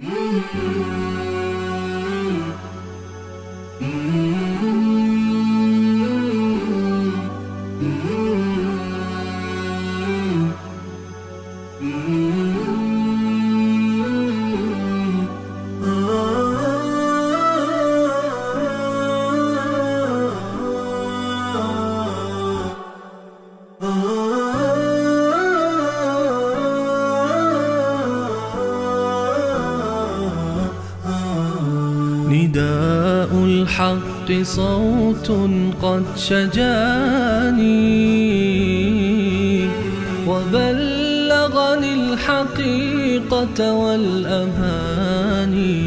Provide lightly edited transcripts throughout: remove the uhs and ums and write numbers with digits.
نداء الحق صوت قد شجاني وبلغني الحقيقة والأماني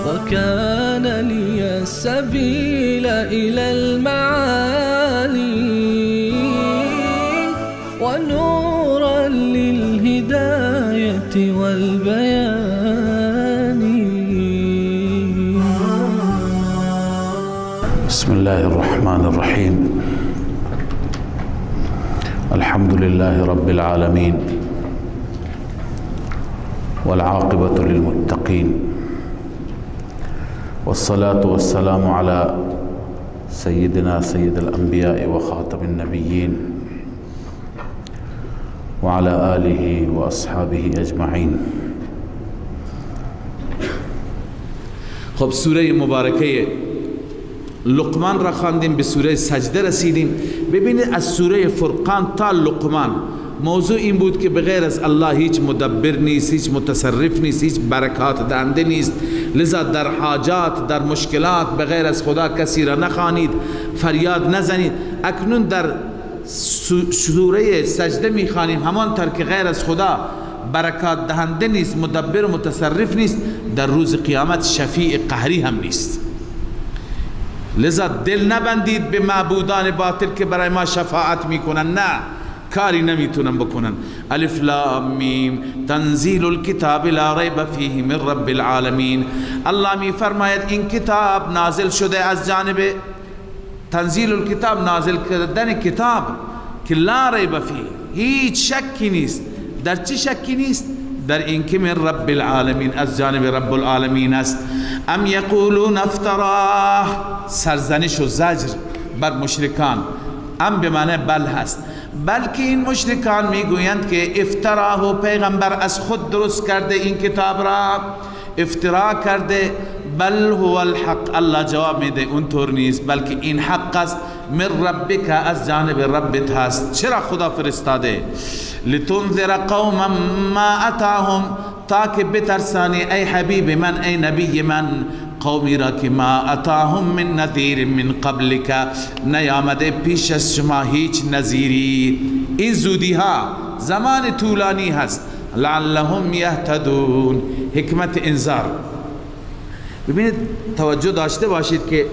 وكان لي السبيل إلى المعالي ونورا للهداية والبيان. بسم الله الرحمن الرحيم. الحمد لله رب العالمين والعاقبة للمتقين والصلاة والسلام على سيدنا سيد الأنبياء وخاتم النبيين وعلى آله وأصحابه أجمعين. خب سوره مبارکه لقمان را خواندیم، به سوره سجده رسیدیم. ببینید از سوره فرقان تا لقمان موضوع این بود که بغیر از الله هیچ مدبر نیست، هیچ متصرف نیست، هیچ برکات دهنده نیست، لذا در حاجات، در مشکلات بغیر از خدا کسی را نخوانید، فریاد نزنید. اکنون در سوره سجده میخوانیم همانطور که غیر از خدا برکات دهنده نیست، مدبر و متصرف نیست، در روز قیامت شفیع قهری هم نیست. لذا دل نبندید به معبودان باطل که برای ما شفاعت میکنن، نه، کاری نمیتونن بکنن. الف لام میم تنزیل الکتاب لا ریب فیه من رب العالمین. الله میفرماید این کتاب نازل شده از جانب، تنزیل الکتاب نازل کردن کتاب که لا ریب فیه، هیچ شکی نیست. در چه شکی نیست؟ در این که من رب العالمین، از جانب رب العالمین است. ام یقولون افتراه، سرزنش و زجر بر مشرکان. ام به معنی بل هست، بلکه این مشرکان میگویند که افتراه و پیغمبر از خود درست کرده این کتاب را، افترا کرده. بل هو الحق، الله جواب میده اونطور نیست، بلکه این حق است. من ربک، از جانب ربت هست. چرا خدا فرستاده؟ لتنذر قوما ما اتاهم، تاکه بترسانی ای حبیب من، ای نبی من، قومی را که ما اتاهم من نذیر من قبلک، نیامده پیش از شما هیچ نذیری. این زودی ها زمان طولانی هست. لعلهم یهتدون، حکمت انذار. ببینید توجه داشته باشید که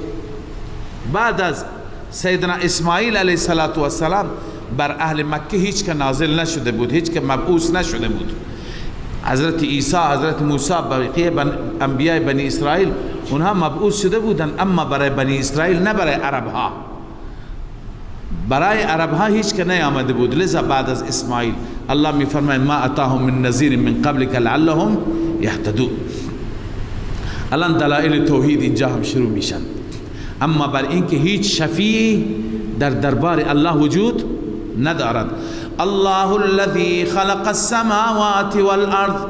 بعد از سیدنا اسماعیل علیه السلام بر اهل مکه هیچ که نازل نشده بود، هیچ که مبعوث نشده بود. حضرت عیسی، حضرت موسی، بقیه انبیاء بنی اسرائیل اونها مبعوث شده بودن، اما برای بنی اسرائیل، نه برای عرب ها. برای عرب ها هیچ که نیامده بود. لذا بعد از اسماعیل الله می فرماید ما اتاهم من نذیر من قبلک لعلهم یهتدون. الان دلائل توحید اینجا هم شروع میشن. اما بر اینکه هیچ شفیعی در دربار الله وجود ندارد. الله الذي خلق السماوات والارض،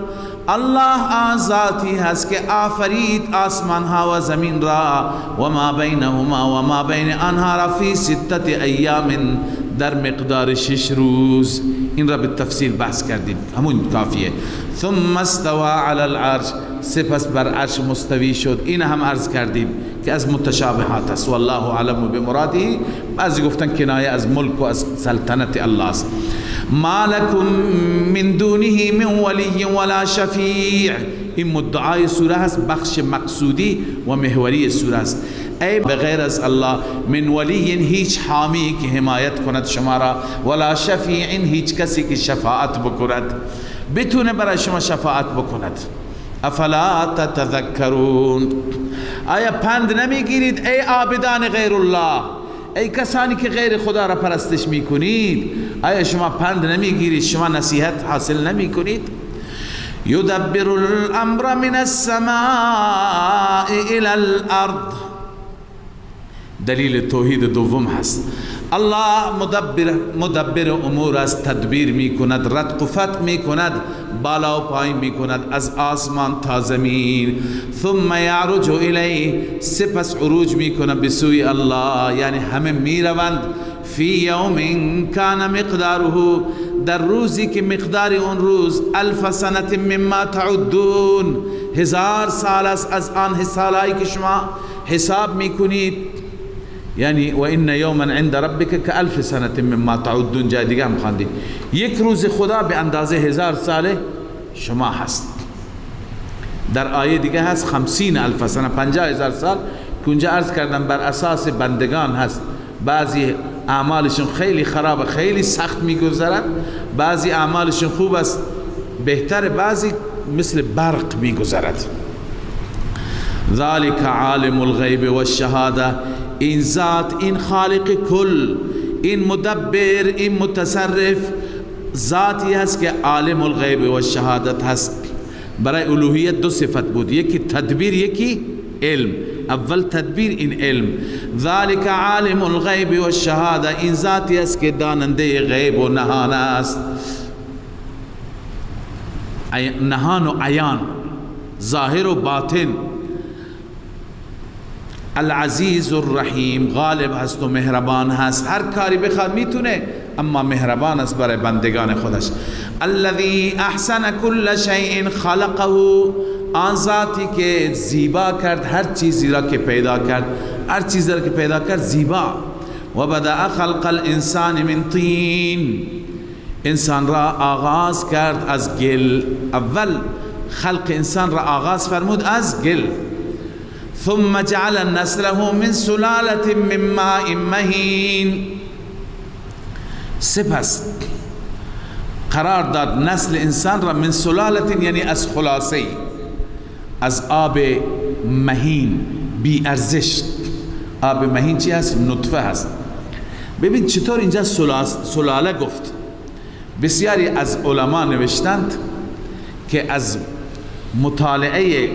الله ذاتی هست که آفرید آسمان ها و زمین را، و ما بینهما، و ما بین آنها را، فی 6 ایام، در مقدار 6 روز. این را به تفصیل بحث کردیم، همون کافیه. ثم استوى على العرش، سپس بر عرش مستوی شد. این هم عرض کردیم که از متشابهات است، والله اعلم بمراده. بعضی گفتن کنایه از ملک و از سلطنت الله است. ما لکم من دونه من ولی ولا شفیع، این مدعای سوره است، بخش مقصودی و محوری سوره است. ای بغیر از الله، من ولی، هیچ حامی که حمایت کند شما را، ولا شفیع، هیچ کسی که شفاعت بکند، بتونه برای شما شفاعت بکند. افلا تتذکرون، آیا پند نمیگیرید ای عابدان غیر الله، ای کسانی که غیر خدا را پرستش میکنید؟ آیا شما پند نمیگیرید؟ شما نصیحت حاصل نمیکنید؟ یدبر الامر من السماء الى الارض. دلیل توحید دوم هست. الله مدبر امور است، تدبیر می کند، رتق و فتق می کند، بالا و پایین می کند از آسمان تا زمین. ثم یعرج الیه، سپس عروج می کند به سوی الله، یعنی همه می روند. فی یوم کان مقداره، در روزی که مقدار اون روز 1000 سنه مما تعدون، 1000 سال است از آن سالهایی که شما حساب می کنید. یعنی و ان یوما عند ربک ک1000 سنه مما تعدون. جای دیگه هم خواندید یک روز خدا به اندازه 1000 سال شما هست. در آیه دیگه هست 50,000 سنه، 50,000 سال که اونجا عرض کردم بر اساس بندگان هست. بعضی اعمالشون خیلی خراب، خیلی سخت میگذرد، بعضی اعمالشون خوب است بهتر، بعضی مثل برق میگذرد. ذالک عالم الغیب والشهاده، این ذات، این خالق کل، این مدبر، این متصرف ذاتی هست که عالم الغیب و شهادت هست. برای الوهیت دو صفت بود، یکی تدبیر، یکی علم. اول تدبیر، این علم. ذالک عالم الغیب و شهاده، این ذاتی هست که داننده غیب و نهان است. نهان و عیان، ظاهر و باطن. العزیز الرحیم، غالب هست و مهربان هست، هر کاری بخواد میتونه، اما مهربان است برای بندگان خودش. الذي احسن كل شيء خلقه، آن ذاتی که زیبا کرد هر چیزی را که پیدا کرد، هر چیزی را که پیدا کرد زیبا. و بدأ خلق الانسان من طین، انسان را آغاز کرد از گل. اول خلق انسان را آغاز فرمود از گل. ثم جعل نسله من سلالة من ماء مهین، سپس قرار داد نسل انسان را من سلالة، یعنی از خلاصه، از آب مهین بی ارزش. آب مهین چی هست؟ نطفه هست. ببین چطور اینجا سلاله گفت. بسیاری از علما نوشتند که از مطالعه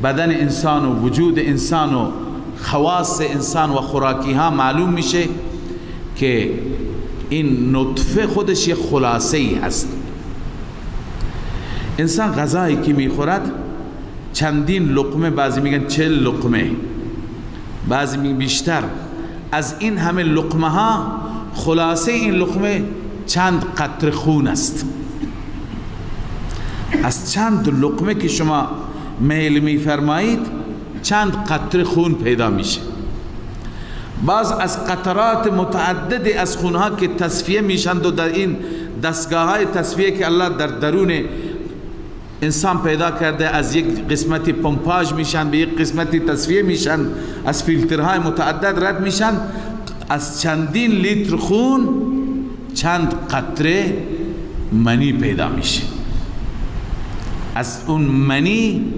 بدن انسان و وجود انسان و خواص انسان و خوراکی ها معلوم میشه که این نطفه خودش یک خلاصه ای هست. انسان غذایی که میخورد چندین لقمه، بعضی میگن 40 لقمه، بعضی میگن بیشتر، از این همه لقمه ها خلاصه این لقمه چند قطره خون است. از چند لقمه که شما میل میفرمایید چند قطره خون پیدا میشه. بعض از قطرات متعدد از خونها که تصفیه میشند و در این دستگاه های تصفیه که الله در درون انسان پیدا کرده، از یک قسمتی پمپاژ میشن به یک قسمتی تصفیه میشن، از فیلترهای متعدد رد میشن، از چندین لیتر خون چند قطره منی پیدا میشه. از اون منی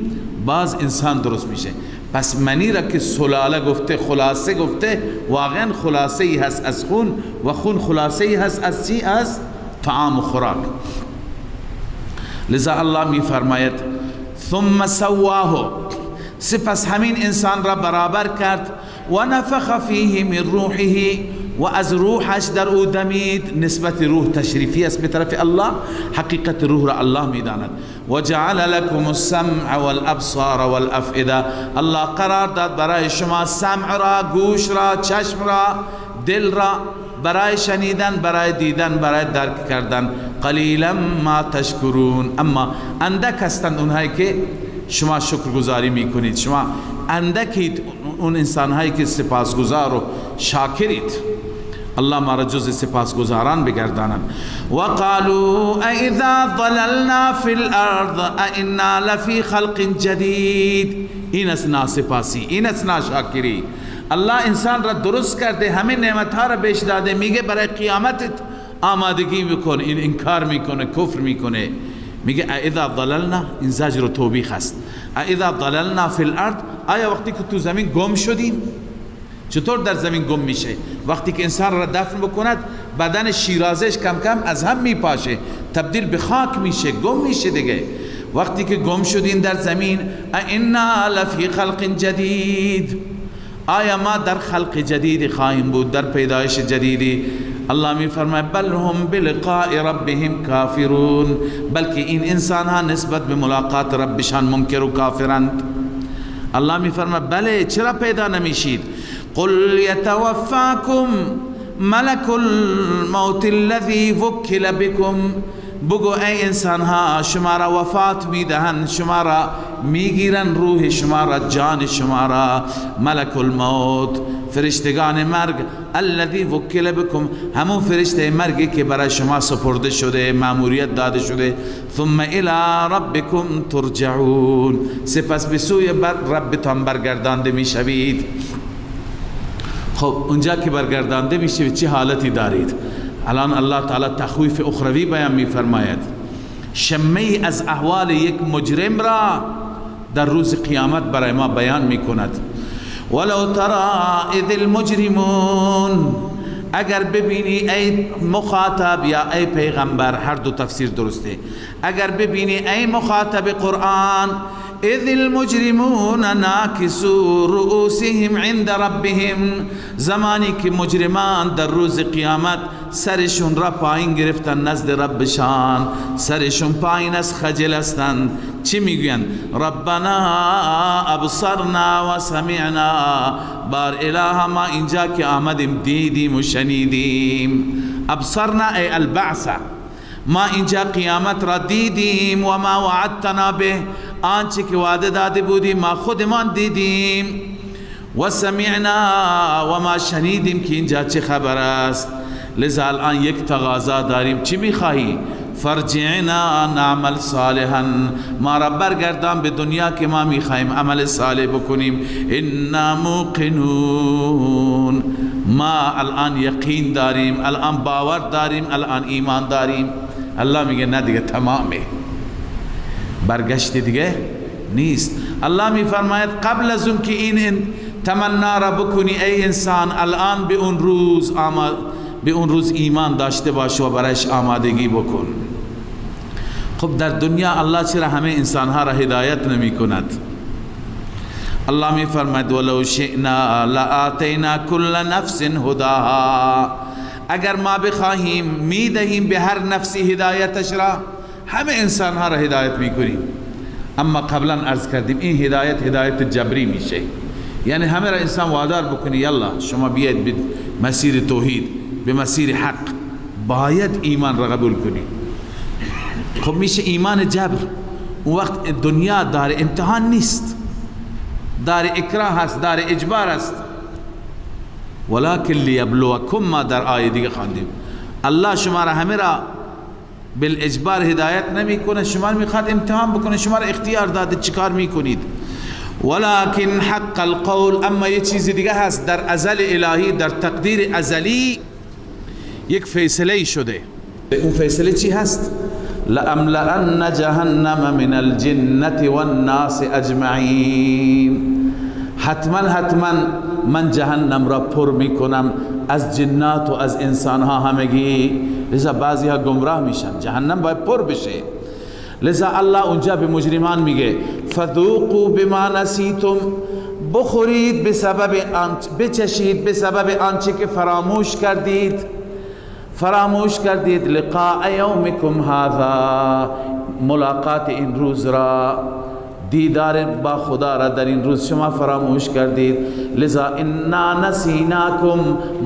باز انسان درست میشه. پس منی را که سلاله گفته، خلاصه گفته، واقعا خلاصه ای هست از خون، و خون خلاصه ای هست از چی؟ از طعام و خوراک. لذا الله می فرماید ثم سواه، سپس همین انسان را برابر کرد، و نفخ فیه من روحه، و از روحش در او دمید. نسبت روح تشریفی است به طرف الله، حقیقت روح را الله میداند. و جعل لكم السمع والابصار والافئده، الله قرار داد برای شما سمع را، گوش را، چشم را، دل را، برای شنیدن، برای دیدن، برای درک کردن. قلیلا ما تشکرون، اما اندک هستند اونهایی که شما شکرگزاری میکنید. شما اندکید اون انسانهایی که سپاسگزار و شاکرید. الله ما را جز سپاسگزاران بگردانند. و قالوا اذا ضللنا فی الارض ائنا لفی خلق جدید، این است ناسپاسی، این است ناشاکری. الله انسان را درست کرده، همه نعمتها را بهش داده، میگه برای قیامتت آمادگی بکن، این انکار میکنه، کفر میکنه. میگه اذا ضللنا، این زجر و توبیخ است. اذا ضللنا فی الارض، آیا وقتی که تو زمین گم شدیم؟ چطور در زمین گم میشه؟ وقتی که انسان را دفن بکند بدن شیرازش کم کم از هم میپاشه، تبدیل به خاک میشه، گم میشه دیگه. وقتی که گم شدین در زمین، انا لفی خلق جدید، آیا ما در خلق جدیدی خواهیم بود، در پیدایش جدیدی؟ الله می فرماید بل هم بلقاء ربهم کافرون، بلکه این انسان ها نسبت به ملاقات ربشان منکر و کافرند. الله می فرماید بله، چرا پیدا نمیشید؟ قل یتوفاکم ملک الموت الذی وکل بکم، بگو ای انسان ها شما را وفات میدهند، شما را میگیرن، روح شما را، جان شما را. ملک الموت، فرشتگان مرگ، الذی وکل بکم، همون فرشته مرگی که برای شما سپرده شده، مأموریت داده شده. ثم الی ربکم ترجعون، سپس به سوی ربتان برگردانده میشوید. خب اونجا که برگردانده میشوید چه حالتی دارید؟ الان الله تعالی تخویف اخروی بیان میفرماید، شمی از احوال یک مجرم را در روز قیامت برای ما بیان میکند. ولو تری اذ المجرمون، اگر ببینی ای مخاطب یا ای پیغمبر، هر دو تفسیر درسته، اگر ببینی ای مخاطب قرآن، اذ المجرمون ناکسوا رؤوسهم عند ربهم، زمانی که مجرمان در روز قیامت سرشون را پایین گرفتن نزد ربشان، سرشون پایین از خجل هستند. چی میگوین؟ ربنا ابصرنا و سمعنا، بار اله ما اینجا که آمدیم دیدیم و شنیدیم. ابصرنا ای البعث، ما اینجا قیامت را دیدیم، و ما وعدتنا به، آنچه که وعده داده بودیم ما خودمان دیدیم. و سمعنا، و ما شنیدیم که اینجا چه خبر است. لذا الان یک تقاضا داریم، چی میخواهی؟ فرجعنا نعمل صالحا، ما را برگردان به دنیا که ما میخواهیم عمل صالح بکنیم. انا موقنون، ما الان یقین داریم، الان باور داریم، الان ایمان داریم. الله میگه نه دیگه تمامه، برگشت دیگه نیست. الله میفرماید قبل از اون که این تمنا را بکنی ای انسان، الان به اون روز ایمان داشته باش و برایش آمادگی بکن. خب در دنیا الله چرا همه انسان ها را هدایت نمی کند؟ الله می فرماید ولو شئنا لآتینا کل نفس هداها، اگر ما بخواهیم می دهیم به هر نفسی هدایتش را، همه انسان ها را هدایت می کنیم. اما قبلا عرض کردیم این هدایت جبری میشه، یعنی همه را انسان وادار بکنی یلا شما بیاید به مسیر توحید، به مسیر حق، باید ایمان را قبول کنی. خب میشه ایمان جبر. اون وقت دنیا دار امتحان نیست، دار اکراه هست، دار اجبار است. ولکن لیبلوکم، ما در آیه دیگه خواندیم الله شما را همه را بالاجبار هدایت نمی کنه، شما را میخواد امتحان بکنه، شما را اختیار داده چیکار میکنید. ولكن حق القول، اما یه چیز دیگه هست در ازل الهی، در تقدیر ازلی یک فیصله شده. اون فیصله چی هست؟ لأملأن جهنم من الجنة والناس اجمعین، حتما من جهنم را پر میکنم از جنات و از انسان ها همگی. لذا بعضی ها گمراه میشن، جهنم باید پر بشه. لذا الله اونجا به مجرمان میگه فذوقوا بما نسیتم، بخورید به سبب بچشید به سبب آنچه که فراموش کردید لقاء یومکم هذا، ملاقات این روز را، دیدار با خدا را در این روز شما فراموش کردید. لذا انا نسیناکم،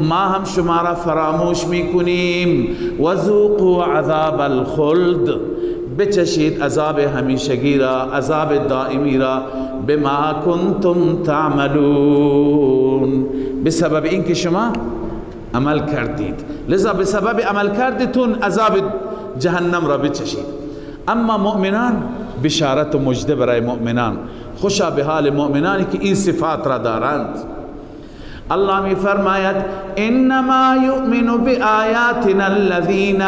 ما هم شما را فراموش میکنیم. وذوقوا عذاب الخلد، بچشید عذاب همیشگی را، عذاب دائمی را. بما کنتم تعملون، بسبب اینکه شما عمل کردید، لذا بسبب عمل کردتون عذاب جهنم را بچشید. اما مؤمنان، بشارت و مجده برای مؤمنان، خوشا به حال مؤمنانی که این صفات را دارند. الله می فرماید انما یؤمن بآیاتنا الذین،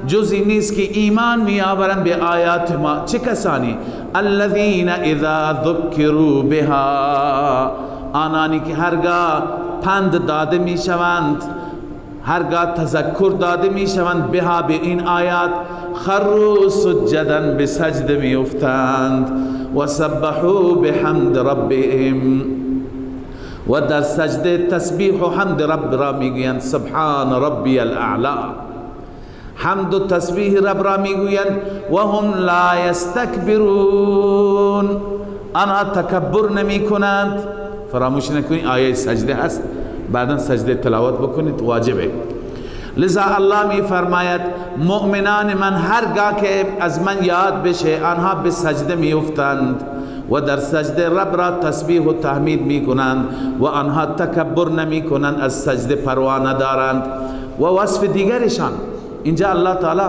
جزی نیست که ایمان می آورند به آیات ما. چه کسانی؟ الذین اذا ذکروا بها، آنانی که هرگاه پند داده می شوند، هرگاه تذکر داده می شوند بها به این آیات خروا سجدا به سجده می افتند و سبحوا بحمد ربهم و در سجده تسبیح و حمد رب را میگویند سبحان ربی الاعلا. حمد و تسبیح رب را میگویند و هم لا یستکبرون، آنها تکبر نمی کنند. فراموش نکنید آیه سجده هست، بعدا سجده تلاوت بکنید، واجبه. لذا الله می فرماید مؤمنان من هرگاه که از من یاد بشه آنها به سجده می افتند و در سجده رب را تسبیح و تحمید می کنند و آنها تکبر نمی کنند، از سجده پروا ندارند. و وصف دیگرشان اینجا الله تعالی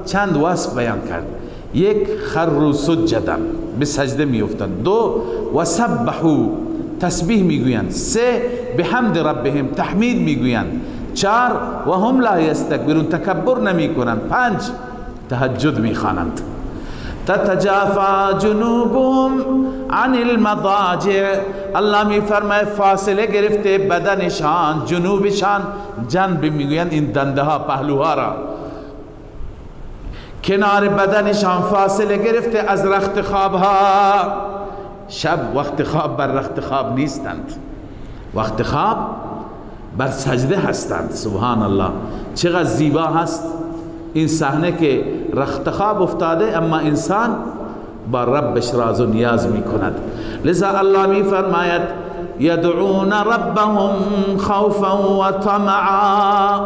چند وصف بیان کرد. یک، خروا سجدا به سجده می افتند. دو، و سبحوا تسبیح می گویند. سه، به حمد ربهم تحمید می گویند. چار، و هم لا یستکبرون تکبر نمی کنند. پنج، تهجد می خوانند. تتجافا جنوبهم عن المضاجع، الله می فرماید فاصله گرفته بدنشان، جنوبشان جنب میگویند این دنده ها پهلوها را، کنار بدنشان فاصله گرفته از رخت خواب ها. شب وقت خواب بر رخت خواب نیستند، وقت خواب بر سجده هستند. سبحان الله، چقدر زیبا هست این صحنه که رخت خواب افتاده اما انسان با ربش راز و نیاز می کند. لذا الله می فرماید یدعون ربهم خوفا و طمعا،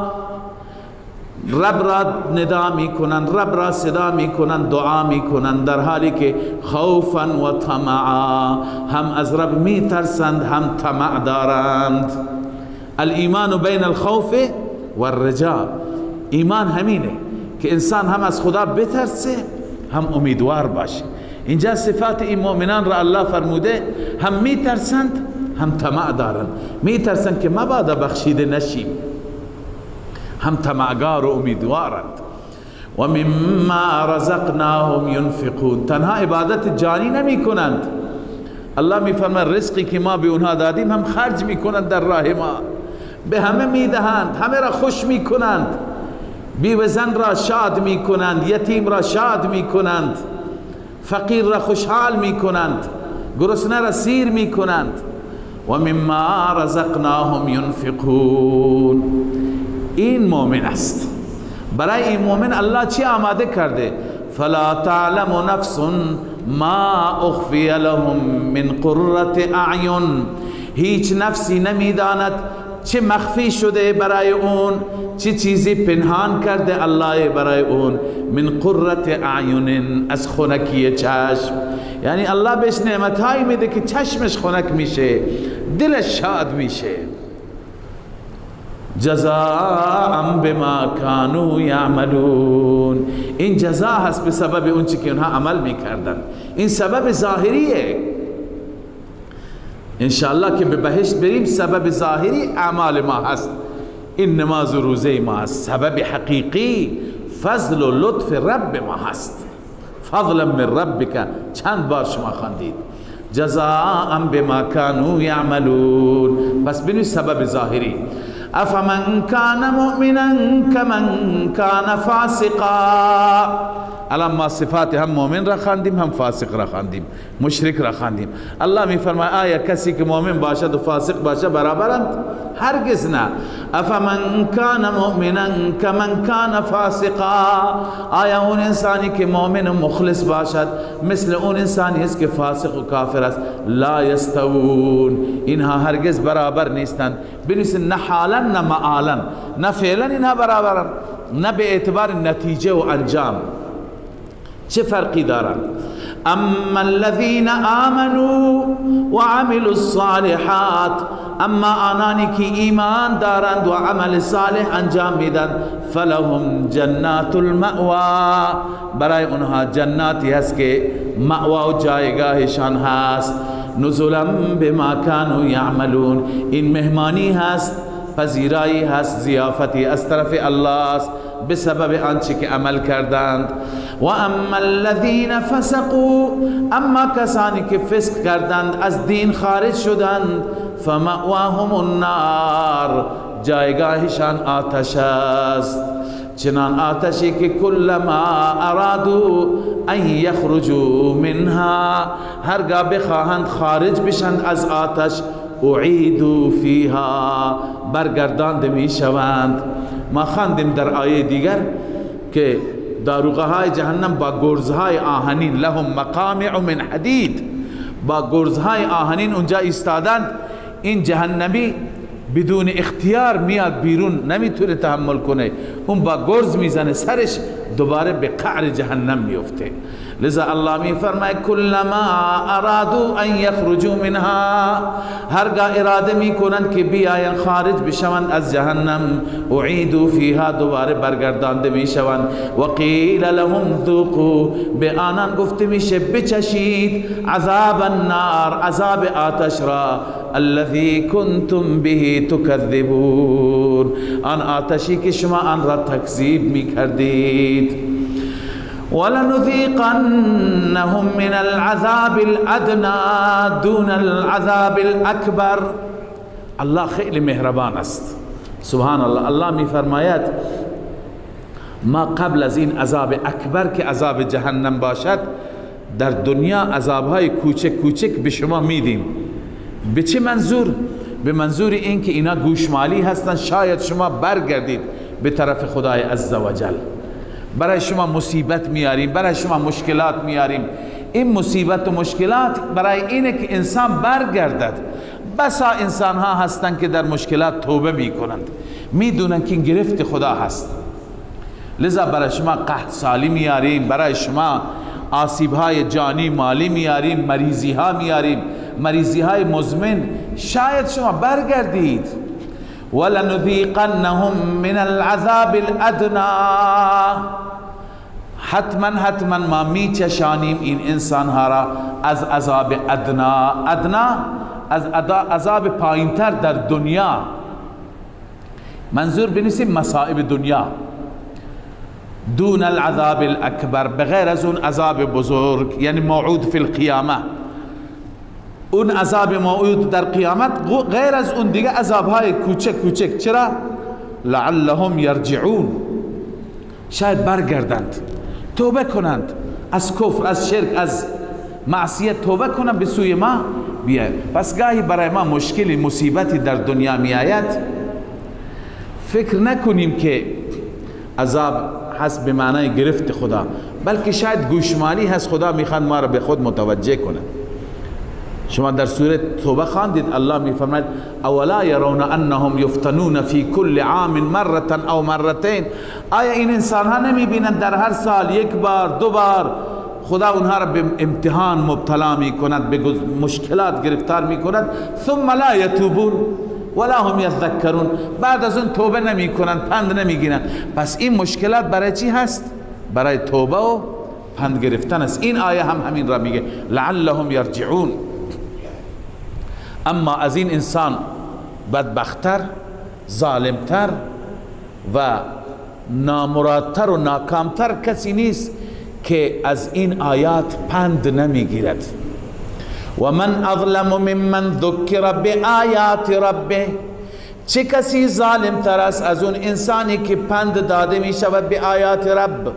رب را ندا می کنند، رب را صدا می کنند، دعا می کنند در حالی که خوفا و طمعا، هم از رب می ترسند هم طمع دارند. الایمان بین الخوف و الرجاء، ایمان همینه که انسان هم از خدا بترسه هم امیدوار باشه. اینجا صفات این مؤمنان را الله فرموده، هم می ترسند هم طمع دارند. می ترسند که مبادا بخشیده نشیم، هم طمعگار و امیدوارند. و مما رزقناهم ينفقون، تنها عبادت جانی نمی کنند. الله می فرماید رزقی که ما به اونها دادیم هم خرج می کنند در راه ما، به همه می دهند، همه را خوش می کنند، بیوه زن را شاد می کنند، یتیم را شاد می کنند، فقیر را خوشحال می کنند، گرسنه را سیر می کنند. و مما رزقناهم ينفقون، این مؤمن است. برای این مؤمن الله چی آماده کرده؟ فلا تعلم نفس ما اخفی لهم من قرة اعین، هیچ نفسی نمیداند چه مخفی شده برای اون، چه چیزی پنهان کرده الله برای اون. من قرة اعین، از خنکی چشم، یعنی الله بهش نعمتهایی میده که چشمش خنک میشه، دلش شاد میشه. جزاء بما كانوا يعملون، این جزا هست به سبب اون چی که اونها عمل میکردن. این سبب ظاهریه، انشاءالله که به بهشت بریم سبب ظاهری اعمال ما هست، این نماز و روزه ما هست. سبب حقیقی فضل و لطف رب ما هست. فضلا من ربک چند بار شما خواندید، جزاء بما كانوا يعملون. بس ببینید سبب ظاهری. افمن کان مؤمنا کمن کان فاسقا، الان ما صفات هم مؤمن را خواندیم هم فاسق را خواندیم، مشرک را خواندیم. الله می فرماید آیا کسی که مؤمن باشد و فاسق باشد برابرند؟ هرگز نه. افمن کان مؤمنا کمن کان فاسقا، آیا اون انسانی که مؤمن و مخلص باشد مثل اون انسانی است که فاسق و کافر است؟ لا یستوون، اینها هرگز برابر نیستند. بنویسید نه حالا نه معالا، نه فعلا اینها برابرند، نه به اعتبار نتیجه و انجام. چه فرقی دارند؟ اما الذين آمنوا وعملوا الصالحات، اما آنانی که ایمان دارند و عمل صالح انجام میدن، فلهم جنات المأوا، برای اونها جناتی هست که مأوا و جایگاهشان هست. نزلا بما كانوا يعملون، این مهمانی هست، پذیرایی هست، ضیافتی از طرف الله است به سبب آنچه که عمل کردند. و اما الذين فسقوا، اما کسانی که فسق کردند از دین خارج شدند، فمأواهم النار، جایگاهشان آتش است، چنان آتشی که کلما ارادو ان یخرجوا منها، هرگاه بخواهند خارج بشند از آتش، اعیدوا فیها، برگردانده می شوند. ما خواندیم در آیه دیگر که داروغه های جهنم با گرزهای آهنین، لهم مقامع من حدید، با گرزهای آهنین اونجا ایستادند. این جهنمی بدون اختیار میاد بیرون، نمیتونه تحمل کنه، اون با گرز میزنه سرش، دوباره به قعر جهنم میفته. لذا الله میفرماید کلما ارادو ان یخرجوا منها، هرگاه اراده میکنند که بیاین خارج بشوند از جهنم، اعیدوا فیها، دوباره برگردانده میشوند. و قیل لهم ذوقوا، به آنان گفته میشه بچشید عذاب النار، عذاب آتش را، الذی کنتم به تکذبون، آن آتشی که شما آن را تکذیب میکردید. ولنذيقنهم من العذاب الادنى دون العذاب الاکبر. الله خیلی مهربان است، سبحان الله. الله میفرماید ما قبل از این عذاب اکبر که عذاب جهنم باشد، در دنیا عذابهای کوچک کوچک به شما میدیم. به چه منظور؟ به منظور این که اینا گوشمالی هستند، شاید شما برگردید به طرف خدای عزوجل. برای شما مصیبت میاریم، برای شما مشکلات میاریم. این مصیبت و مشکلات برای اینه که انسان برگردد. بسا انسان ها هستند که در مشکلات توبه میکنند، میدونن که این گرفت خدا هست. لذا برای شما قحط سالی میاریم، برای شما آسیب های جانی مالی میاریم، مریضی ها میاریم، مریضی های مزمن، شاید شما برگردید. ولنذيقنهم من العذاب الادنى، حتما ما میچشانیم این انسان ها را از عذاب ادنا. ادنا از عذاب پایینتر در دنیا، منظور بنویسیم مصائب دنیا. دون العذاب الاکبر، بغیر از اون عذاب بزرگ، یعنی موعود فی القیامه. اون عذاب موعود در قیامت غیر از اون دیگه عذابهای کوچک کوچک. چرا؟ لعلهم یرجعون، شاید برگردند، توبه کنند از کفر، از شرک، از معصیت، توبه کنند به سوی ما بیاید. پس گاهی برای ما مشکلی مصیبتی در دنیا می آید، فکر نکنیم که عذاب هست به معنای گرفت خدا، بلکه شاید گوشمالی هست، خدا میخواد ما را به خود متوجه کنه. شما در سوره توبه خواندید، الله میفرماید اولا یرون انهم یفتنون فی کل عام مرة او مرتين، آیا این انسان ها نمیبینند در هر سال یک بار دو بار خدا اونها را به امتحان مبتلا میکند، به مشکلات گرفتار میکند، ثم لا یتوبون ولا هم یذکرون، بعد از اون توبه نمیکنند، پند نمیگیرند. پس این مشکلات برای چی هست؟ برای توبه و پند گرفتن است. این آیه هم همین را میگه، لعلهم یرجعون. اما از این انسان بدبختر، ظالمتر و نامرادتر و ناکامتر کسی نیست که از این آیات پند نمیگیرد. و من اظلم ممن ذکر بآیات ربه، چه کسی ظالم تر است از اون انسانی که پند داده می شود به آیات رب،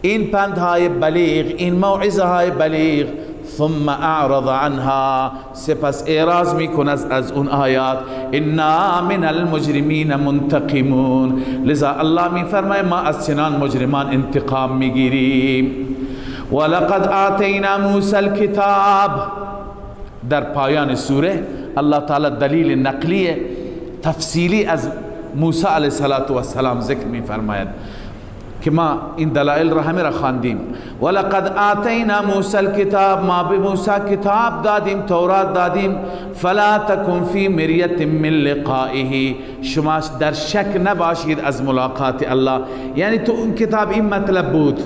این پندهای بلیغ، این موعظه های بلیغ، ثم اعرض عنها، سپس اعراض میکند از اون آیات. انا من المجرمین منتقمون، لذا الله میفرماید ما از چنان مجرمان انتقام میگیریم. ولقد آتینا موسی الکتاب، در پایان سوره الله تعالی دلیل نقلی تفصیلی از موسی علیه السلام ذکر میفرماید که ما این دلائل را همه را خواندیم. ولقد آتینا موسی الکتاب، ما به موسی کتاب دادیم، تورات دادیم. فلا تکن فی مریة من لقائه، شما در شک نباشید از ملاقات الله. یعنی تو اون کتاب این مطلب بود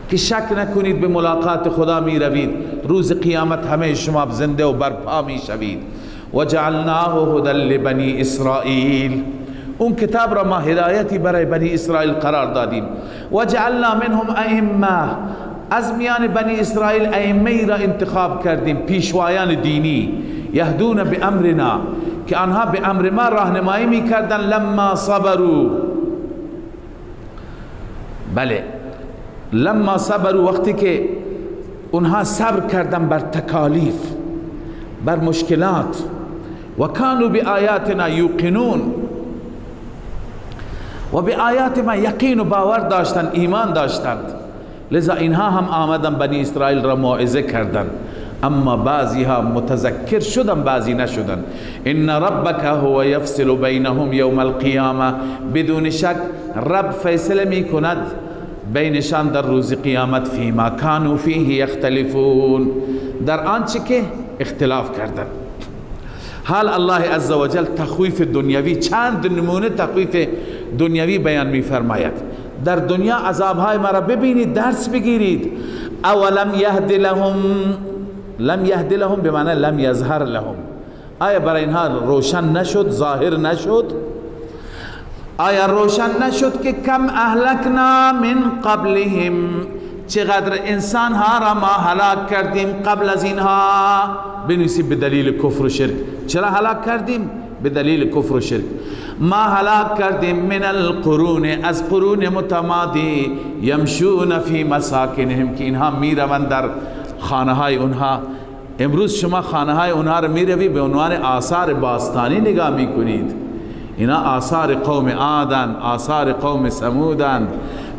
که شک نکنید به ملاقات خدا می روید، روز قیامت همه شما زنده و برپا می شوید. و جعلناه هدی لبنی اسرائیل، اون کتاب را ما هدایتی برای بنی اسرائیل قرار دادیم. و جعلنا منهم ائمه، از میان بنی اسرائیل ائمه را انتخاب کردیم، پیشوایان دینی، یهدون بامرنا، که آنها به امر ما راهنمایی میکردن لما صبروا. بله لما صبروا، وقتی که اونها صبر کردن بر تکالیف، بر مشکلات، و کانوا بآیاتنا یوقنون، و به آیات ما یقین و باور داشتند، ایمان داشتند. لذا اینها هم آمدن بنی اسرائیل را موعظه کردند، اما بعضی ها متذکر شدن، بعضی نشدن. ان ربک هو یفصل بینهم یوم القیامه، بدون شک رب فیصله می کند بینشان در روز قیامت، فیما کانوا فیه یختلفون، در آنچه که اختلاف کردند. حال الله عزوجل تخویف دنیوی، چند نمونه تخویف دنیوی بیان می فرماید. در دنیا عذابهای ما را ببینید، درس بگیرید. اولم یهد لهم، لم یهد لهم به معنی لم یظهر لهم، آیا برای اینها روشن نشد، ظاهر نشد؟ آیا روشن نشد که کم اهلکنا من قبلهم، چقدر انسان ها را ما هلاک کردیم قبل از اینها. بنویسید به دلیل کفر و شرک. چرا هلاک کردیم؟ به دلیل کفر و شرک. ما هلاک کردیم من القرون، از قرون متمادی، یمشون فی مساکنهم، که اینها میروند در خانه های اونها. امروز شما خانه های اونها رو میروی به عنوان آثار باستانی نگاه میکنید. اینا آثار قوم عادن، آثار قوم ثمودن،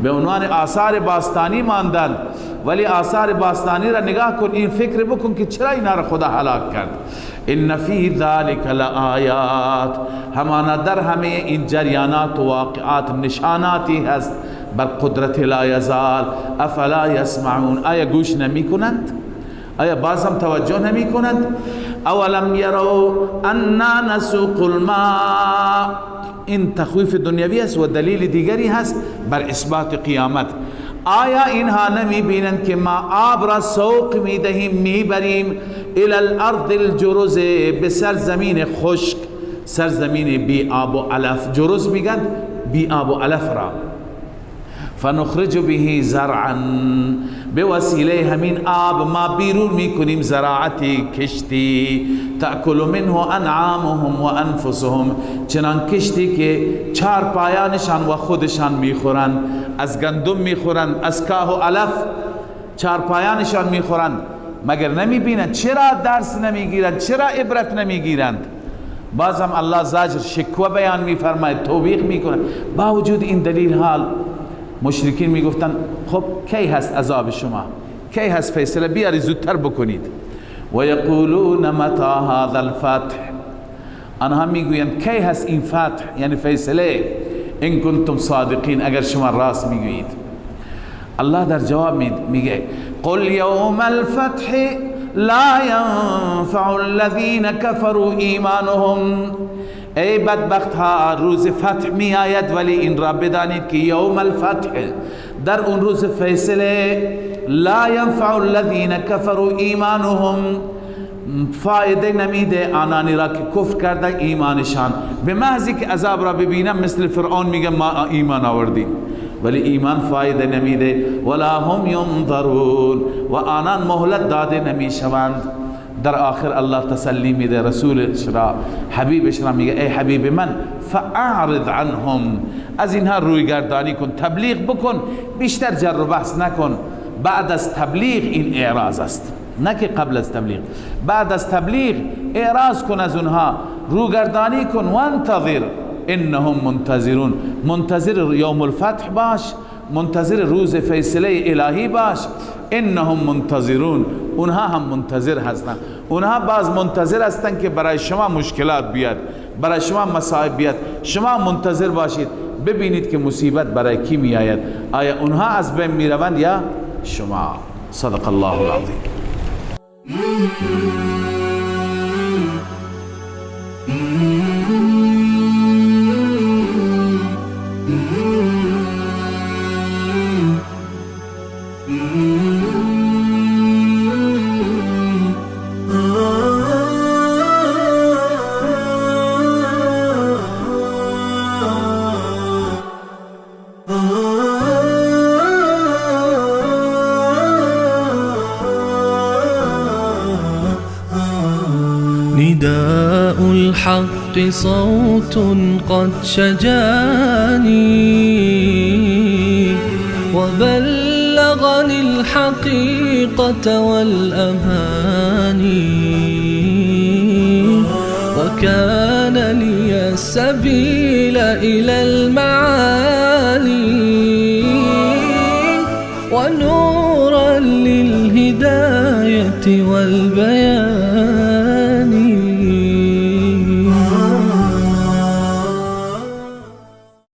به عنوان آثار باستانی ماندن. ولی آثار باستانی را نگاه کن، این فکر بکن که چرا اینا را خدا هلاک کرد. ان فی ذلک لآیات، همانا در همه این جریانات و واقعات نشاناتی هست بر قدرت لا یزال. افلا یسمعون، آیا گوش نمی کنند؟ آیا باز هم توجه نمی کنند؟ اولم یرو انا نسوق الماء، این تخویف دنیوی است و دلیل دیگری هست بر اثبات قیامت. آیا اینها نمی بینند که ما آب را سوق می دهیم، می بریم الى الارض الجرز، به سرزمین خشک، سرزمین بی آب و علف. جرز میگن بی آب و علف را. فنخرج به زرعا، به وسیله همین آب ما بیرون میکنیم زراعتی، کشتی، تأکل منه انعامهم و انفسهم، چنان کشتی که چار پایانشان و خودشان میخورند، از گندم میخورند، از کاه و علف چار پایانشان میخورند. مگر نمیبینند؟ چرا درس نمیگیرند؟ چرا عبرت نمیگیرند؟ بازم الله زجر شکوه بیان میفرماید، توبیخ میکنه. با وجود این دلیل حال مشرکین میگفتن خب کی هست عذاب شما؟ کی هست فیصله؟ بیاری زودتر بکنید. و یقولون متی هذا الفتح، آنها میگویند کی هست این فتح، یعنی فیصله. ان کنتم صادقین، اگر شما راست میگویید. الله در جواب میگه قل یوم الفتح لا ينفع الذين كفروا ایمانهم، ای بدبخت ها، روز فتح می آید، ولی این را بدانید که یوم الفتح، در اون روز فیصله، لا ينفع الذين كفروا ایمانهم، فایده نمیده آنانی را که کفر کرده ایمانشان. به محضی که عذاب را ببینم مثل فرعون میگم ما ایمان آوردیم، ولی ایمان فایده نمیده. ولا هم ینظرون، و آنان مهلت داده نمیشوند. در آخر الله تسلی میده رسولش را، حبیبش را، میگه ای حبیب من فاعرض عنهم، از اینها روی گردانی کن، تبلیغ بکن، بیشتر جر و بحث نکن. بعد از تبلیغ این اعراض است، نه که قبل از تبلیغ. بعد از تبلیغ اعراض کن از اونها، روگردانی کن. وانتظر انهم منتظرون، منتظر یوم الفتح باش، منتظر روز فیصله الهی باش. انهم منتظرون، اونها هم منتظر هستند. اونها باز منتظر هستند که برای شما مشکلات بیاد، برای شما مصائب بیاد. شما منتظر باشید ببینید که مصیبت برای کی می آید. آیا اونها از بین می روند یا شما؟ صدق الله العظیم. نداء الحق صوت قد شجاني وبلغني الحقيقة والأماني وكان لي السبيل إلى المعالي ونورا للهداية والبيان.